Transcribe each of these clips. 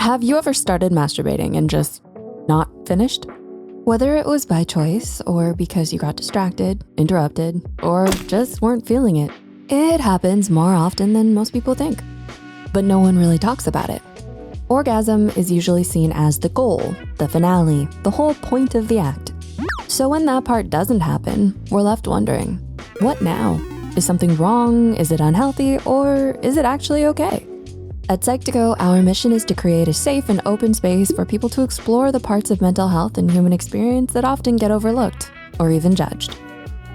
Have you ever started masturbating and just not finished? Whether it was by choice or because you got distracted, interrupted, or just weren't feeling it, it happens more often than most people think. But no one really talks about it. Orgasm is usually seen as the goal, the finale, the whole point of the act. So when that part doesn't happen, we're left wondering, what now? Is something wrong? Is it unhealthy? Or is it actually okay? At Psych2Go, our mission is to create a safe and open space for people to explore the parts of mental health and human experience that often get overlooked or even judged.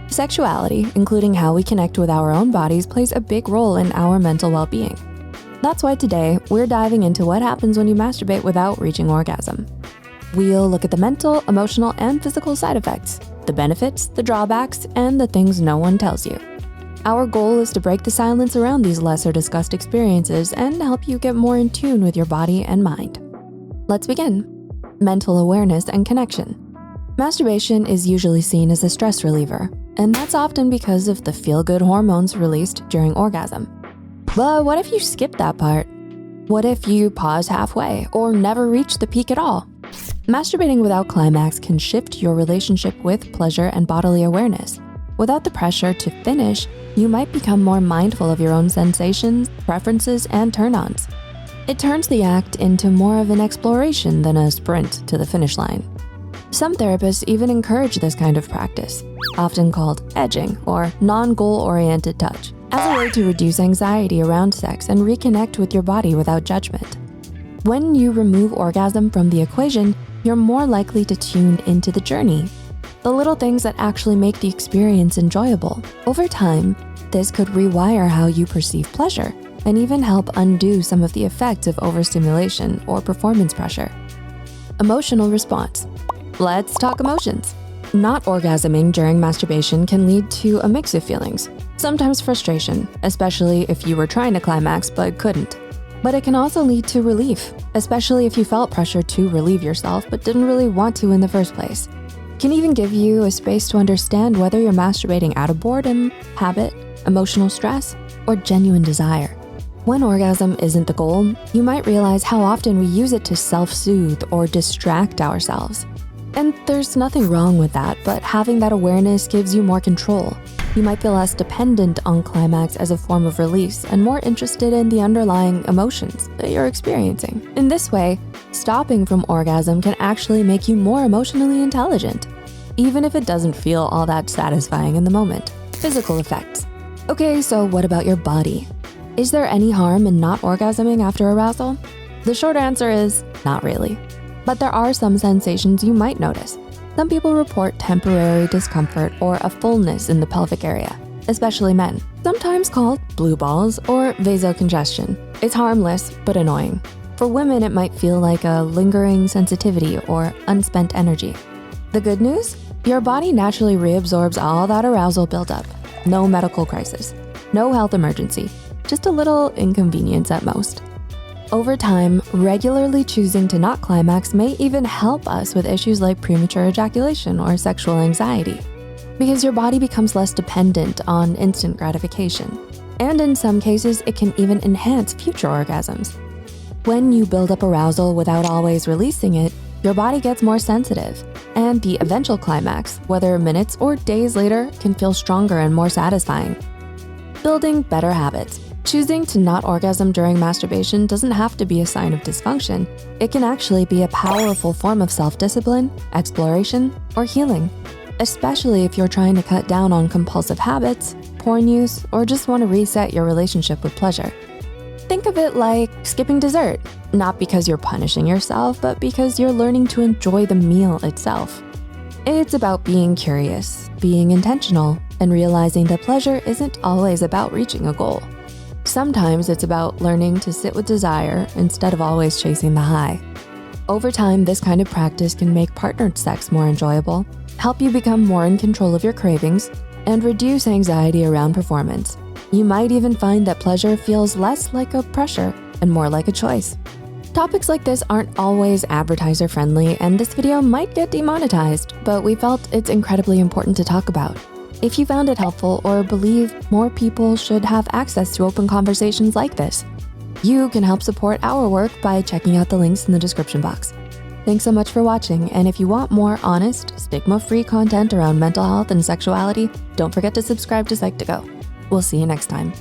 Sexuality, including how we connect with our own bodies, plays a big role in our mental well-being. That's why today, we're diving into what happens when you masturbate without reaching orgasm. We'll look at the mental, emotional, and physical side effects, the benefits, the drawbacks, and the things no one tells you. Our goal is to break the silence around these lesser discussed experiences and help you get more in tune with your body and mind. Let's begin. Mental awareness and connection. Masturbation is usually seen as a stress reliever, and that's often because of the feel-good hormones released during orgasm. But what if you skip that part? What if you pause halfway or never reach the peak at all? Masturbating without climax can shift your relationship with pleasure and bodily awareness. Without the pressure to finish, you might become more mindful of your own sensations, preferences, and turn-ons. It turns the act into more of an exploration than a sprint to the finish line. Some therapists even encourage this kind of practice, often called edging or non-goal-oriented touch, as a way to reduce anxiety around sex and reconnect with your body without judgment. When you remove orgasm from the equation, you're more likely to tune into the journey, the little things that actually make the experience enjoyable. Over time, this could rewire how you perceive pleasure and even help undo some of the effects of overstimulation or performance pressure. Emotional response. Let's talk emotions. Not orgasming during masturbation can lead to a mix of feelings, sometimes frustration, especially if you were trying to climax but couldn't. But it can also lead to relief, especially if you felt pressure to relieve yourself but didn't really want to in the first place. Can even give you a space to understand whether you're masturbating out of boredom, habit, emotional stress, or genuine desire. When orgasm isn't the goal, you might realize how often we use it to self-soothe or distract ourselves. And there's nothing wrong with that, but having that awareness gives you more control. You might feel less dependent on climax as a form of release and more interested in the underlying emotions that you're experiencing. In this way, stopping from orgasm can actually make you more emotionally intelligent, even if it doesn't feel all that satisfying in the moment. Physical effects. Okay, so what about your body? Is there any harm in not orgasming after arousal? The short answer is not really. But there are some sensations you might notice. Some people report temporary discomfort or a fullness in the pelvic area, especially men, sometimes called blue balls or vasocongestion. It's harmless but annoying. For women, it might feel like a lingering sensitivity or unspent energy. The good news? Your body naturally reabsorbs all that arousal buildup. No medical crisis, no health emergency, just a little inconvenience at most. Over time, regularly choosing to not climax may even help us with issues like premature ejaculation or sexual anxiety, because your body becomes less dependent on instant gratification. And in some cases, it can even enhance future orgasms. When you build up arousal without always releasing it, your body gets more sensitive, and the eventual climax, whether minutes or days later, can feel stronger and more satisfying. Building better habits. Choosing to not orgasm during masturbation doesn't have to be a sign of dysfunction. It can actually be a powerful form of self-discipline, exploration, or healing, especially if you're trying to cut down on compulsive habits, porn use, or just want to reset your relationship with pleasure. Think of it like skipping dessert, not because you're punishing yourself, but because you're learning to enjoy the meal itself. It's about being curious, being intentional, and realizing that pleasure isn't always about reaching a goal. Sometimes it's about learning to sit with desire instead of always chasing the high. Over time, this kind of practice can make partnered sex more enjoyable, help you become more in control of your cravings, and reduce anxiety around performance. You might even find that pleasure feels less like a pressure and more like a choice. Topics like this aren't always advertiser friendly, and this video might get demonetized, but we felt it's incredibly important to talk about. If you found it helpful or believe more people should have access to open conversations like this, You can help support our work by checking out the links in the description box. Thanks so much for watching, and if you want more honest, stigma-free content around mental health and sexuality, don't forget to subscribe to Psych2Go. We'll see you next time.